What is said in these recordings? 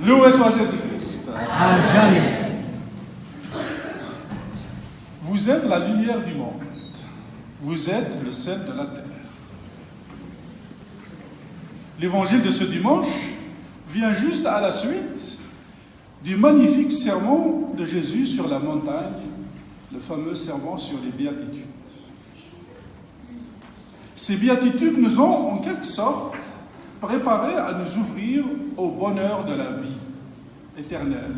Loué soit Jésus-Christ. À jamais. Vous êtes la lumière du monde. Vous êtes le sel de la terre. L'évangile de ce dimanche vient juste à la suite du magnifique sermon de Jésus sur la montagne, le fameux sermon sur les béatitudes. Ces béatitudes nous ont, en quelque sorte, préparés à nous ouvrir au bonheur de la vie éternelle,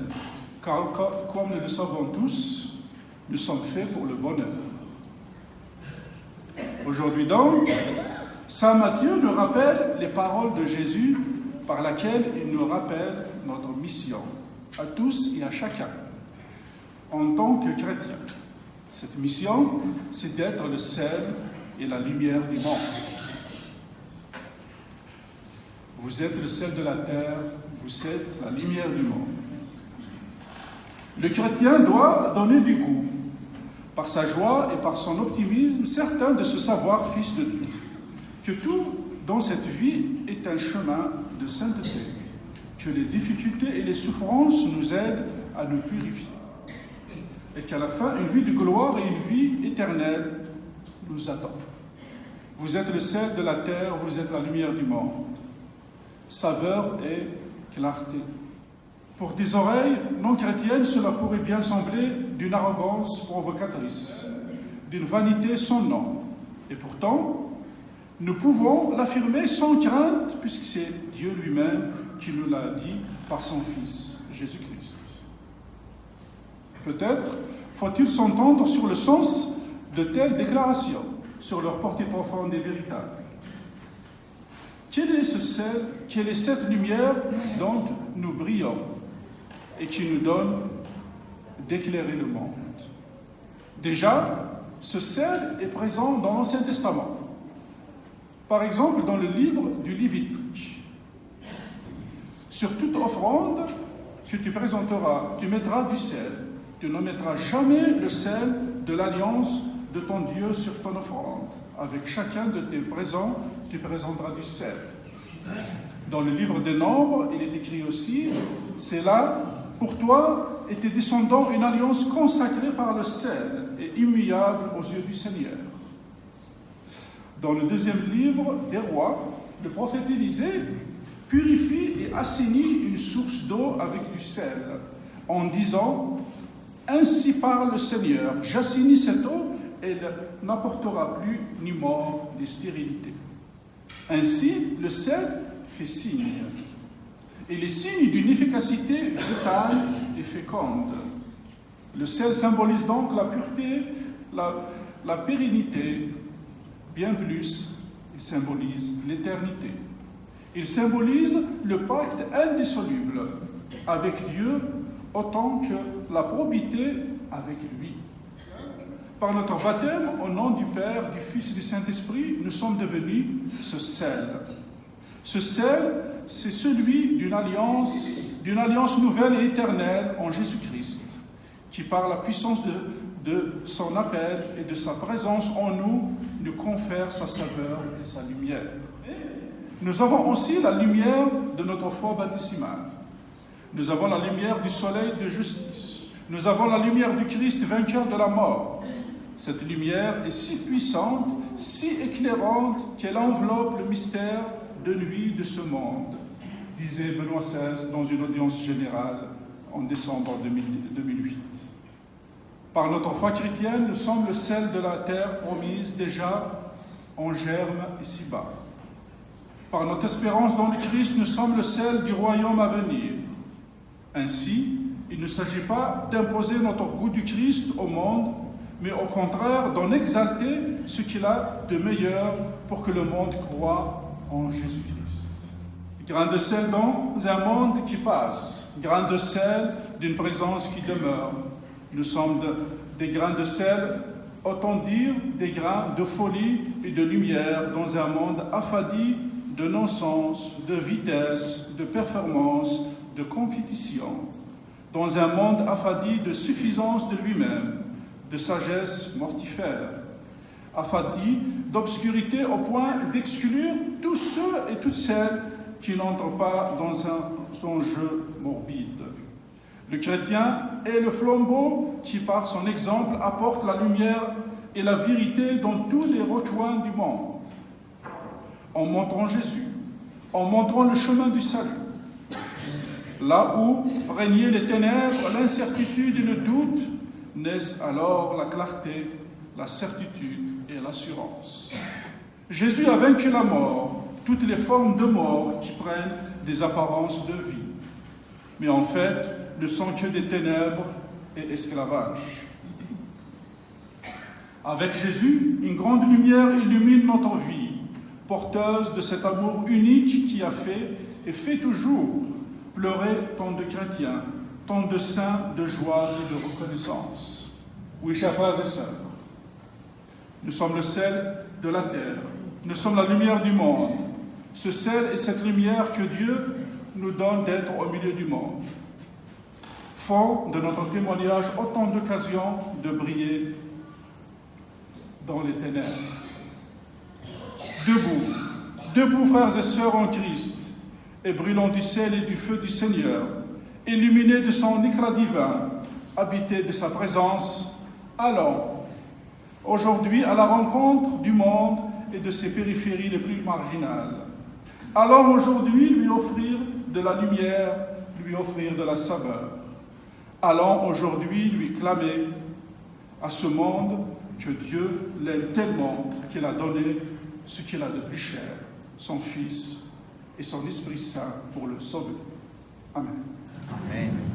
car comme nous le savons tous, nous sommes faits pour le bonheur. Aujourd'hui donc, Saint Matthieu nous rappelle les paroles de Jésus par lesquelles il nous rappelle notre mission, à tous et à chacun, en tant que chrétiens. Cette mission, c'est d'être le sel et la lumière du monde. Vous êtes le sel de la terre, vous êtes la lumière du monde. Le chrétien doit donner du goût, par sa joie et par son optimisme, certain de se savoir fils de Dieu, que tout dans cette vie est un chemin de sainteté, que les difficultés et les souffrances nous aident à nous purifier, et qu'à la fin, une vie de gloire et une vie éternelle nous attend. Vous êtes le sel de la terre, vous êtes la lumière du monde. Saveur et clarté. Pour des oreilles non chrétiennes, cela pourrait bien sembler d'une arrogance provocatrice, d'une vanité sans nom. Et pourtant, nous pouvons l'affirmer sans crainte, puisque c'est Dieu lui-même qui nous l'a dit par son Fils, Jésus-Christ. Peut-être faut-il s'entendre sur le sens de telles déclarations, sur leur portée profonde et véritable. Quel est ce sel, quelle est cette lumière dont nous brillons et qui nous donne d'éclairer le monde? Déjà, ce sel est présent dans l'Ancien Testament. Par exemple, dans le livre du Lévitique. Sur toute offrande que tu présenteras, tu mettras du sel. Tu ne mettras jamais le sel de l'alliance de ton Dieu sur ton offrande. Avec chacun de tes présents, tu présenteras du sel. Dans le livre des Nombres, il est écrit aussi, c'est là, pour toi et tes descendants, une alliance consacrée par le sel et immuable aux yeux du Seigneur. Dans le deuxième livre des Rois, le prophète Élisée purifie et assainit une source d'eau avec du sel, en disant « Ainsi parle le Seigneur, j'assainis cette eau, elle n'apportera plus ni mort ni stérilité. » Ainsi, le sel fait signe. Et les signes d'une efficacité vitale et féconde. Le sel symbolise donc la pureté, la pérennité. Bien plus, il symbolise l'éternité. Il symbolise le pacte indissoluble avec Dieu autant que la probité avec lui. Par notre baptême, au nom du Père, du Fils et du Saint-Esprit, nous sommes devenus ce sel. Ce sel, c'est celui d'une alliance nouvelle et éternelle en Jésus-Christ, qui par la puissance de son appel et de sa présence en nous, nous confère sa saveur et sa lumière. Nous avons aussi la lumière de notre foi baptismale. Nous avons la lumière du soleil de justice. Nous avons la lumière du Christ vainqueur de la mort. Cette lumière est si puissante, si éclairante, qu'elle enveloppe le mystère de nuit de ce monde, disait Benoît XVI dans une audience générale en décembre 2008. Par notre foi chrétienne, nous sommes le sel de la terre promise déjà en germe ici-bas. Par notre espérance dans le Christ, nous sommes le sel du royaume à venir. Ainsi, il ne s'agit pas d'imposer notre goût du Christ au monde, mais au contraire d'en exalter ce qu'il a de meilleur pour que le monde croie en Jésus-Christ. Grain de sel dans un monde qui passe, grain de sel d'une présence qui demeure. Nous sommes des grains de sel, autant dire des grains de folie et de lumière dans un monde affadi de non-sens, de vitesse, de performance, de compétition, dans un monde affadi de suffisance de lui-même, de sagesse mortifère, affadi d'obscurité au point d'exclure tous ceux et toutes celles qui n'entrent pas son jeu morbide. Le chrétien est le flambeau qui, par son exemple, apporte la lumière et la vérité dans tous les recoins du monde, en montrant Jésus, en montrant le chemin du salut. Là où régnaient les ténèbres, l'incertitude et le doute, naissent alors la clarté, la certitude et l'assurance. Jésus a vaincu la mort, toutes les formes de mort qui prennent des apparences de vie, mais en fait ne sont que des ténèbres et esclavage. Avec Jésus, une grande lumière illumine notre vie, porteuse de cet amour unique qui a fait et fait toujours pleurer tant de chrétiens, tant de saints de joie et de reconnaissance. Oui, chers frères et sœurs, nous sommes le sel de la terre, nous sommes la lumière du monde. Ce sel et cette lumière que Dieu nous donne d'être au milieu du monde font de notre témoignage autant d'occasions de briller dans les ténèbres. Debout, frères et sœurs en Christ, et brûlons du sel et du feu du Seigneur, illuminés de son éclat divin, habités de sa présence, allons aujourd'hui à la rencontre du monde et de ses périphéries les plus marginales. Allons aujourd'hui lui offrir de la lumière, lui offrir de la saveur. Allons aujourd'hui lui clamer à ce monde que Dieu l'aime tellement qu'il a donné ce qu'il a de plus cher, son Fils et son Esprit Saint pour le sauver. Amen. Amen.